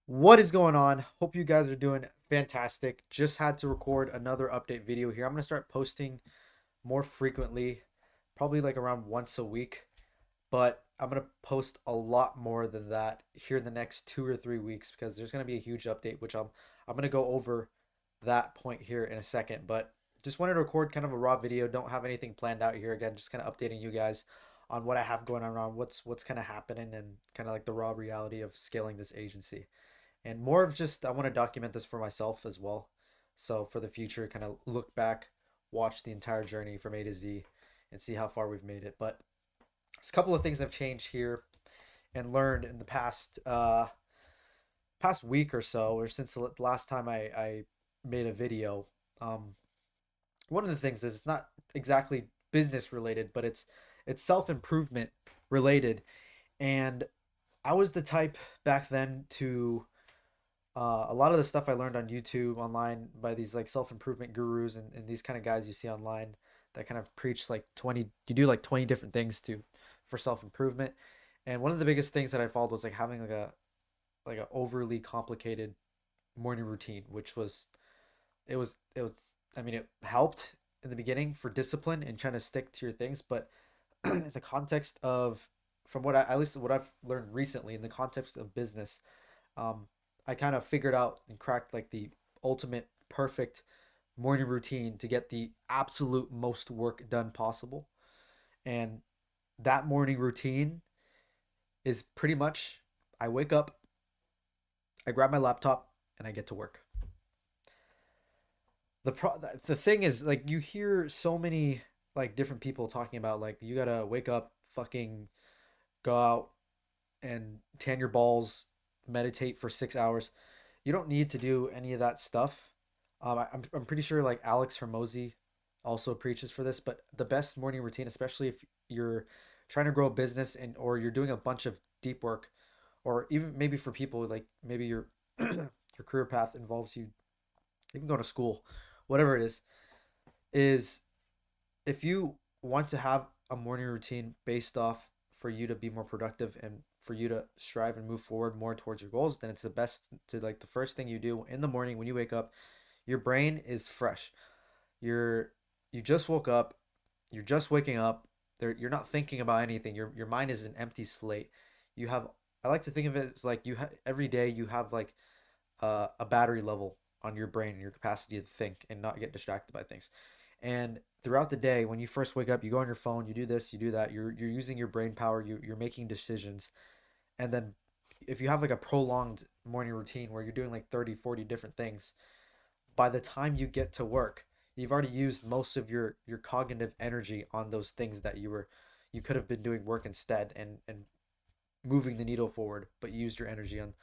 What is going on? Hope you guys are doing fantastic. Just had to record another update video here. I'm going to start posting more frequently, probably like around once a week, but I'm going to post a lot more than that here in the next 2 or 3 weeks because there's going to be a huge update, which I'm going to go over that point here in a second, but just wanted to record kind of a raw video. Don't have anything planned out here again, just kind of updating you guys on what I have going on around what's kind of happening and kind of like the raw reality of scaling this agency and more of just I want to document this for myself as well. So for the future, kind of look back, watch the entire journey from A to Z, and see how far we've made it. But there's a couple of things I've changed here and learned in the past week or so, or since the last time I made a video. Um, One of the things is it's not exactly business related, but it's self improvement related. And I was the type back then to a lot of the stuff I learned on YouTube online by these like self-improvement gurus and these kind of guys you see online that kind of preach like 20 you do like 20 different things to for self-improvement. And one of the biggest things that I followed was like having like a overly complicated morning routine, which was it was I mean it helped in the beginning for discipline and trying to stick to your things, but in the context of from what I at least what I've learned recently in the context of business, um, I kind of figured out and cracked like the ultimate perfect morning routine to get the absolute most work done possible. And that morning routine is pretty much I wake up, I grab my laptop, and I get to work. The thing is like you hear so many like different people talking about like you gotta wake up, fucking go out and tan your balls, meditate for 6 hours. You don't need to do any of that stuff. I'm pretty sure like Alex Hermosi also preaches for this, but the best morning routine, especially if you're trying to grow a business and or you're doing a bunch of deep work, or even maybe for people like maybe your your career path involves you even going to school, whatever it is if you want to have a morning routine based off for you to be more productive and for you to strive and move forward more towards your goals, then it's the best to like the first thing you do in the morning when you wake up, your brain is fresh. You're you just woke up, you're just waking up. You're not thinking about anything. Your mind is an empty slate. You have I like to think of it as like every day you have like a battery level on your brain and your capacity to think and not get distracted by things. And throughout the day, when you first wake up, you go on your phone, you do this, you do that. You're using your brain power. You're making decisions. And then if you have like a prolonged morning routine where you're doing like 30, 40 different things, by the time you get to work, you've already used most of your cognitive energy on those things that you could have been doing work instead and moving the needle forward, but you used your energy on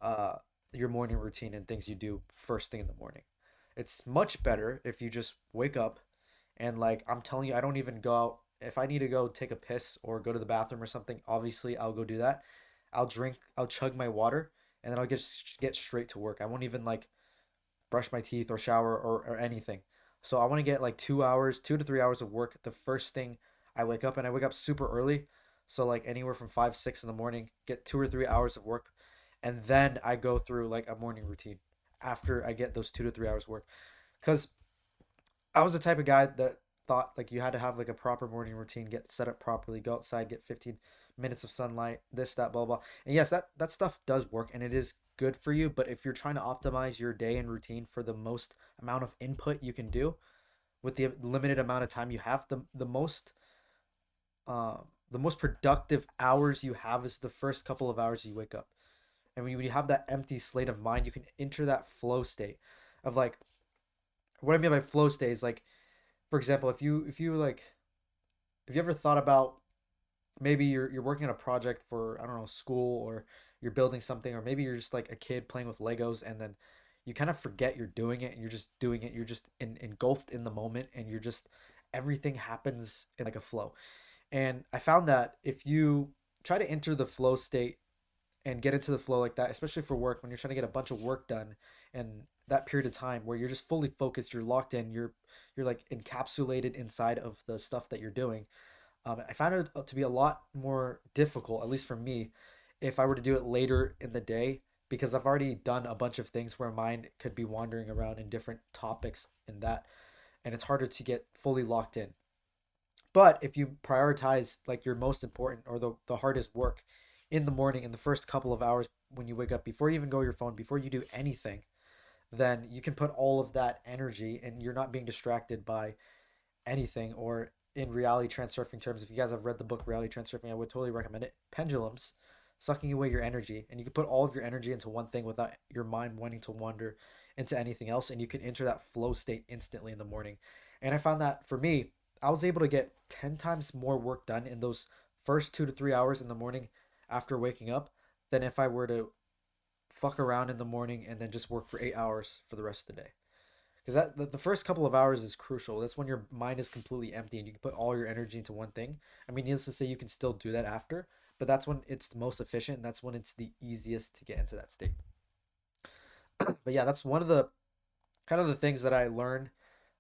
uh, your morning routine and things you do first thing in the morning. It's much better if you just wake up and like I'm telling you, I don't even go out. If I need to go take a piss or go to the bathroom or something, obviously I'll go do that. I'll chug my water, and then I'll get straight to work. I won't even like brush my teeth or shower or anything. So I want to get like 2 hours, 2 to 3 hours of work the first thing I wake up, and I wake up super early. So like anywhere from 5, 6 in the morning, get 2 or 3 hours of work, and then I go through like a morning routine after I get those 2 to 3 hours work. Because I was the type of guy that thought like you had to have like a proper morning routine, get set up properly, go outside, get 15 minutes of sunlight, this, that, blah, blah. And yes, that stuff does work and it is good for you. But if you're trying to optimize your day and routine for the most amount of input you can do with the limited amount of time you have, uh, the most productive hours you have is the first couple of hours you wake up. And when you have that empty slate of mind, you can enter that flow state of like what I mean by flow state is like, for example, if you like if you ever thought about maybe you're working on a project for I don't know school or you're building something or maybe you're just like a kid playing with Legos and then you kind of forget you're doing it and you're just doing it, you're just engulfed in the moment and you're just everything happens in like a flow. And I found that if you try to enter the flow state and get into the flow like that, especially for work when you're trying to get a bunch of work done and that period of time where you're just fully focused, you're locked in, you're like encapsulated inside of the stuff that you're doing. I found it to be a lot more difficult, at least for me, if I were to do it later in the day because I've already done a bunch of things where mind could be wandering around in different topics in that, and it's harder to get fully locked in. But if you prioritize like your most important or the hardest work in the morning, in the first couple of hours when you wake up, before you even go your phone, before you do anything, then you can put all of that energy and you're not being distracted by anything. Or in reality transurfing terms, if you guys have read the book Reality Transurfing, I would totally recommend it. Pendulums sucking away your energy, and you can put all of your energy into one thing without your mind wanting to wander into anything else, and you can enter that flow state instantly in the morning. And I found that for me, I was able to get 10 times more work done in those first 2 to 3 hours in the morning after waking up than if I were to fuck around in the morning and then just work for 8 hours for the rest of the day. Because the first couple of hours is crucial. That's when your mind is completely empty and you can put all your energy into one thing. I mean, needless to say, you can still do that after, but that's when it's the most efficient, and that's when it's the easiest to get into that state. But yeah, that's one of the kind of the things that I learned,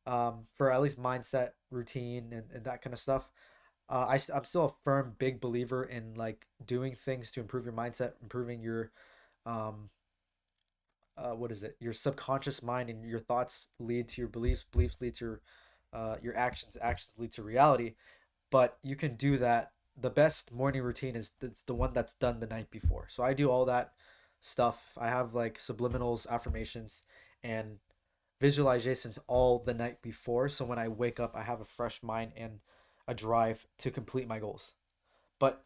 for at least mindset, routine, and that kind of stuff. I'm still a firm, big believer in like doing things to improve your mindset, improving your um, what is it? Your subconscious mind, and your thoughts lead to your beliefs. Beliefs lead to your actions. Actions lead to reality. But you can do that. The best morning routine is it's the one that's done the night before. So I do all that stuff. I have like subliminals, affirmations, and visualizations all the night before. So when I wake up, I have a fresh mind and a drive to complete my goals. But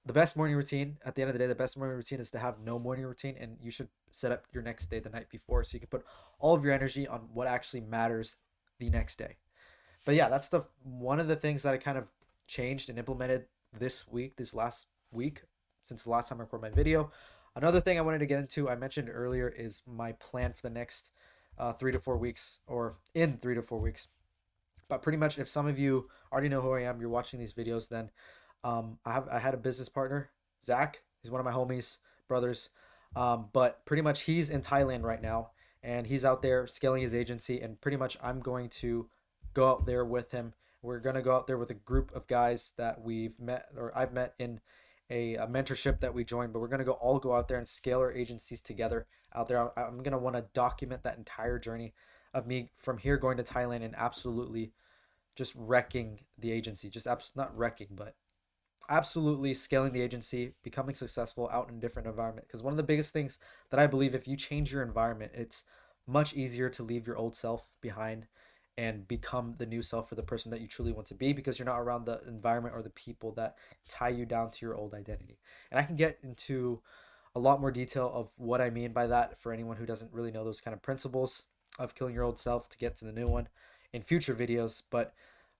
the best morning routine, at the end of the day, the best morning routine is to have no morning routine, and you should set up your next day the night before so you can put all of your energy on what actually matters the next day. But yeah, that's the one of the things that I kind of changed and implemented this week, this last week, since the last time I recorded my video. Another thing I wanted to get into, I mentioned earlier, is my plan for the next 3 to 4 weeks, or in 3 to 4 weeks. But pretty much, if some of you already know who I am, you're watching these videos, then I had a business partner, Zach. He's one of my homies, brothers. But pretty much he's in Thailand right now, and he's out there scaling his agency. And pretty much I'm going to go out there with him. We're gonna go out there with a group of guys that we've met, or I've met in a mentorship that we joined. But we're gonna go out there and scale our agencies together out there. I'm gonna want to document that entire journey of me from here going to Thailand and absolutely just wrecking the agency. Just not wrecking, but absolutely scaling the agency, becoming successful out in a different environment. Because one of the biggest things that I believe, if you change your environment, it's much easier to leave your old self behind and become the new self for the person that you truly want to be, because you're not around the environment or the people that tie you down to your old identity. And I can get into a lot more detail of what I mean by that for anyone who doesn't really know those kind of principles of killing your old self to get to the new one in future videos. But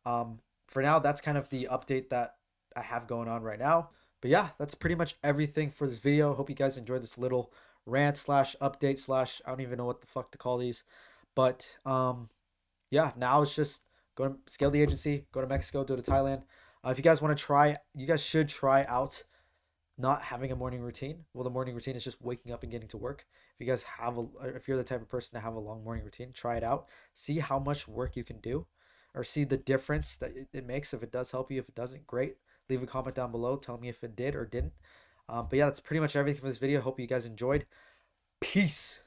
for now, that's kind of the update that I have going on right now. But yeah, that's pretty much everything for this video. Hope you guys enjoyed this little rant slash update slash, I don't even know what the fuck to call these. But yeah, now it's just go to scale the agency, go to Mexico, go to Thailand. If you guys want to try, you guys should try out not having a morning routine. Well, the morning routine is just waking up and getting to work. If you guys have a, if you're the type of person to have a long morning routine, try it out. See how much work you can do, or see the difference that it makes. If it does help you, if it doesn't, great. Leave a comment down below. Tell me if it did or didn't. But yeah, that's pretty much everything for this video. Hope you guys enjoyed. Peace.